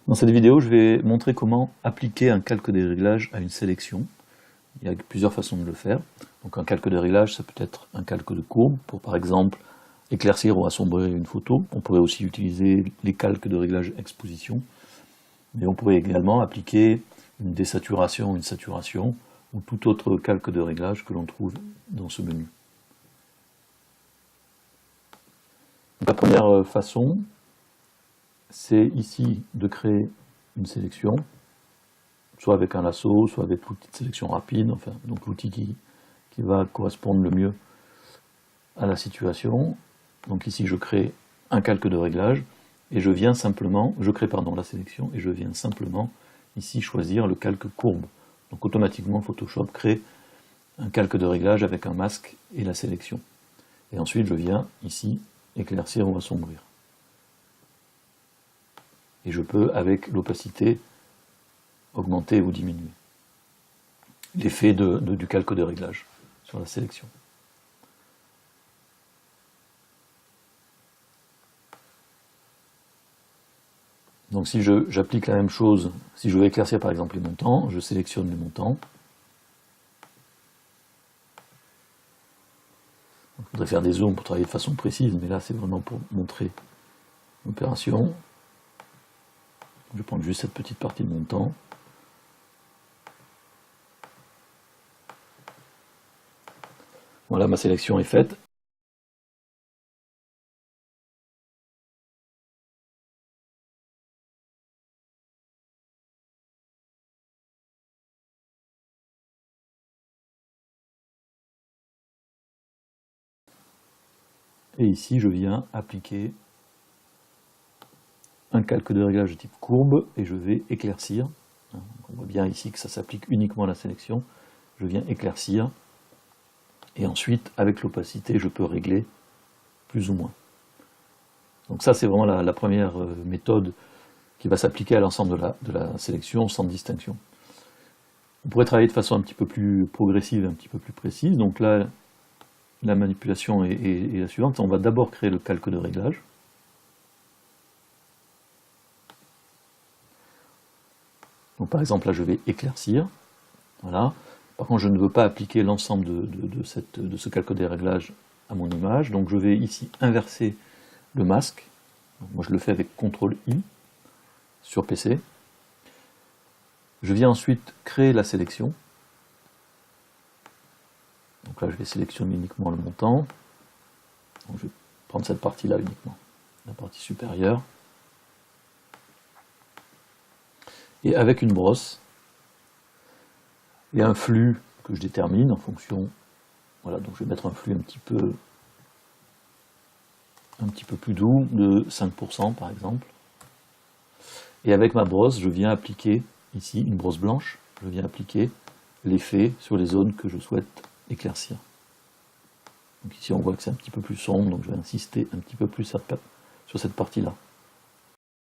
Dans cette vidéo, je vais montrer comment appliquer un calque de réglage à une sélection. Il y a plusieurs façons de le faire. Donc un calque de réglage, ça peut être un calque de courbe pour par exemple éclaircir ou assombrir une photo. On pourrait aussi utiliser les calques de réglage exposition. Mais on pourrait également appliquer une désaturation, une saturation ou tout autre calque de réglage que l'on trouve dans ce menu. Donc, la première façon, c'est ici de créer une sélection, soit avec un lasso, soit avec l'outil de sélection rapide, enfin, donc l'outil qui va correspondre le mieux à la situation. Donc ici je crée un calque de réglage et je viens simplement, la sélection et je viens simplement ici choisir le calque courbe. Donc automatiquement Photoshop crée un calque de réglage avec un masque et la sélection. Et ensuite je viens ici éclaircir ou assombrir. Et je peux, avec l'opacité, augmenter ou diminuer l'effet du calque de réglage sur la sélection. Donc si j'applique la même chose, si je veux éclaircir par exemple les montants, je sélectionne les montants. Il faudrait faire des zooms pour travailler de façon précise, mais là c'est vraiment pour montrer l'opération. Je vais prendre juste cette petite partie de montant. Voilà, ma sélection est faite. Et ici, je viens appliquer un calque de réglage de type courbe et je vais éclaircir. On voit bien ici que ça s'applique uniquement à la sélection. Je viens éclaircir et ensuite, avec l'opacité, je peux régler plus ou moins. Donc ça, c'est vraiment la première méthode qui va s'appliquer à l'ensemble de la sélection sans distinction. On pourrait travailler de façon un petit peu plus progressive, un petit peu plus précise. Donc là, la manipulation est la suivante. On va d'abord créer le calque de réglage. Donc par exemple, là, je vais éclaircir. Voilà. Par contre, je ne veux pas appliquer l'ensemble de ce calque de réglage à mon image. Donc je vais ici inverser le masque. Donc, moi, je le fais avec CTRL-I sur PC. Je viens ensuite créer la sélection. Donc là, je vais sélectionner uniquement le montant. Donc, je vais prendre cette partie-là uniquement, la partie supérieure. Et avec une brosse et un flux que je détermine en fonction. Voilà, donc je vais mettre un flux un petit peu plus doux, de 5% par exemple. Et avec ma brosse, je viens appliquer ici une brosse blanche. Je viens appliquer l'effet sur les zones que je souhaite éclaircir. Donc ici on voit que c'est un petit peu plus sombre, donc je vais insister un petit peu plus sur cette partie-là.